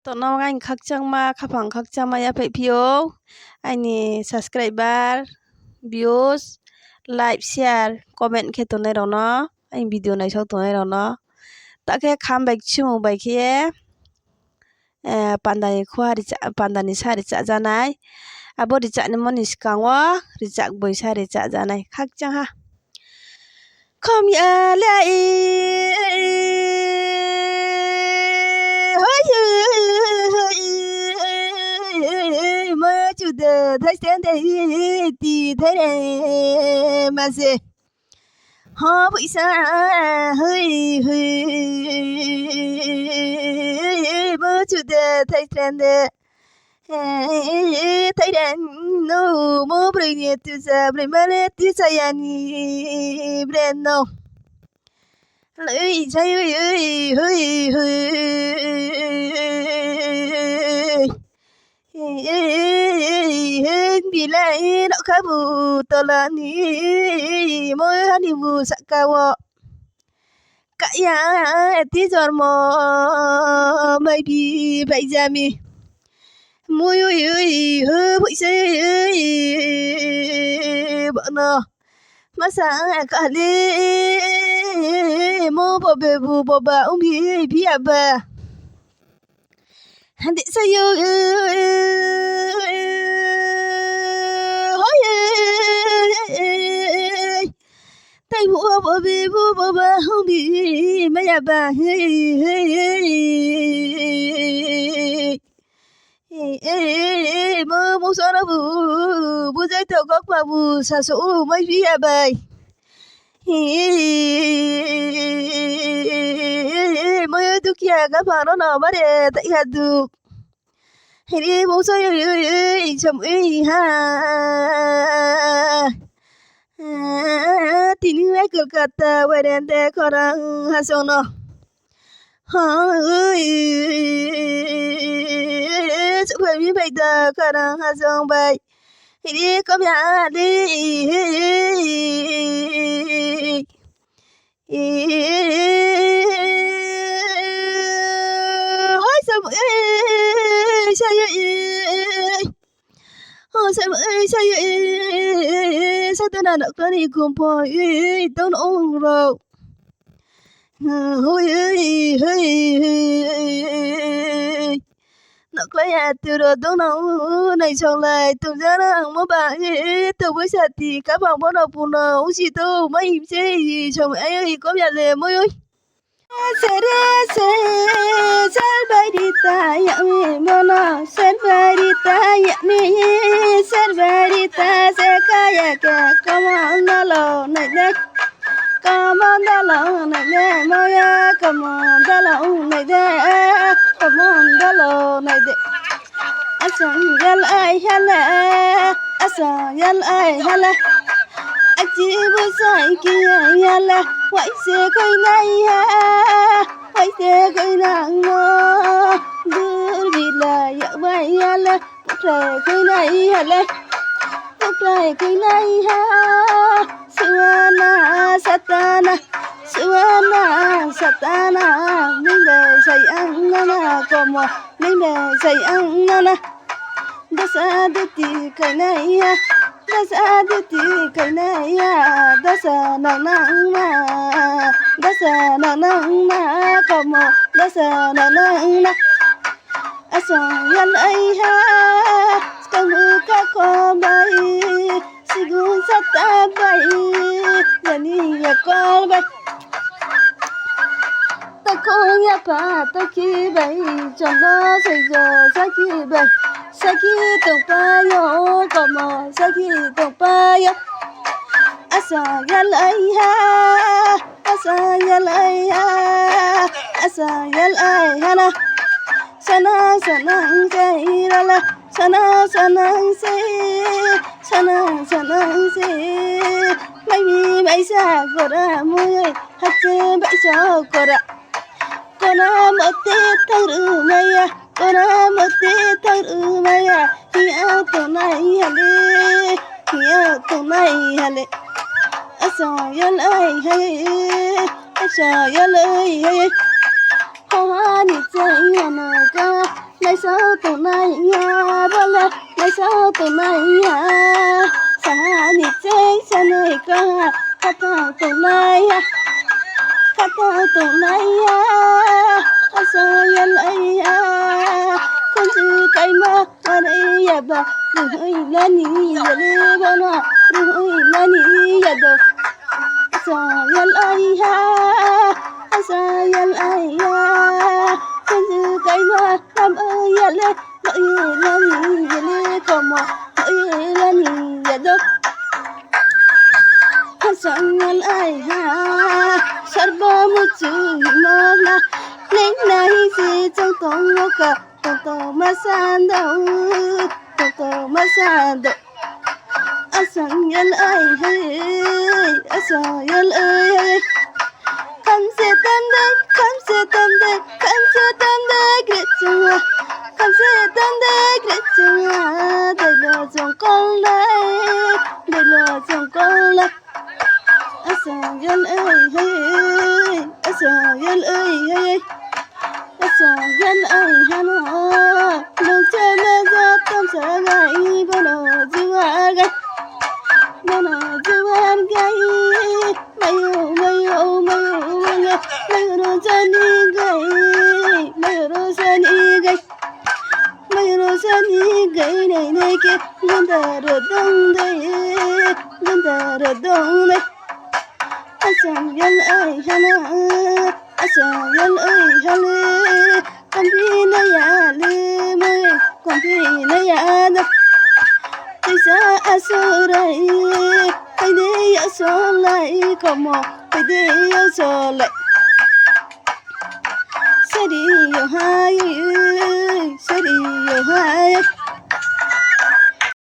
Tonong anh khakchangma khapang khakchangma yapai pio aini subscriber views like share comment khe tonai rono aini video naisok tonai rono take kham bai chimu bai khe pandani khua pandani sa chajanai abo richani sikango richak boisa chajanai khakchang ha khom ya lai the thái sen thì thấy này mà gì họ bị xa hơi hơi mơ chú the thái sen de thấy đàn no mơ bơi nhẹ tu sa bơi mà lên tu sa yani bren no lấy say hơi hơi bilai nak kamu tolani moy hani bu sakawo kaya ti jormo mai bi bai jami moy hu bui se bono masa kali mo bobe bu boba umi bi aba handi sayo tay mua bộ bì bộ bà không bị mấy nhà bà mơ mơ sao nó bu dây thầu góc mà bu xả sổ mấy phía bài mơ tu kia các bạn nó nào bắt để tại hạt được đi bố sao chồng ha tini ai Kolkata werende korang hasono supaya mi baida korang hasong bai ini kom ya di hoi sam saya sao tên là được cái gì cũng phải tao nó rồi hôi nó có nhà từ đó tao nó này xong lại tụi ra nó mua bạn tụi bây giờ thì các bạn bắt đầu buồn nào chỉ tao mấy xe gì xong ấy có nhà lề mới ơi Serbarita ya mi mono serbarita ya mi serbarita sekaya ke komandalo nade komandalo nade moya komandalo nade komandalo nade asam yal ay hala asam yal ay hala ajibu sai kia yala wai se koi nai ha wai se koi nang mo dur bila ya bai yala ukrai koi nai hala ukrai koi nai ha suana satana minh về say ăn na como minh về say ăn na dasa deti koi nai ha dasa deti koi nai ha dasa nang ma como dasa nang na asong yan ai ha kamu ka ko bai sigun sata bai yani ya ko bai ta ko ya pa ta ki bai chanda sai jo saki bai saki to pa yo como saki to pa yo asong yan ai ha asong yan ai ha asong yan ai ha na sana say la sana say mai mi mai sa gora mui hache bai so gora kona mote taru maya kona mote taru maya hiya to nai hale asa yal ai hay hoa ni chơi nhà nở ca này sao tụ này ya ba la này sao tụ này ya sa ni che sa này ca ta tụ này ya ca ta tụ này ya asa ya lai ya con chữ cái ma ở đây ya ba rồi là ni ya le ba na rồi là ni ya do asa ya lai ya asa ya lai ya con chữ cái ma làm ơi ya le rồi là ni ya le como rồi là ni ya do asa ya lai ya sarba muchu mana nên này gì trong tông ngô cả tông mà san đâu tông mà san đâu asang yal ai hey asang yal ai kam se tan đây gret chunga kam se tan đây gret chunga đây là trong con đây asang yal ai hey asang yal ai hey asang yal ai hana nong che me za tam sa gai bono jiwa gai mayo no sani gai này kia ganda ro dong đây asang yal ai hana asang yal ai hale kampina ya le mai kampina ya da isa asurai ai đi ở số lại como ai đi ở số lại sẽ đi ở hai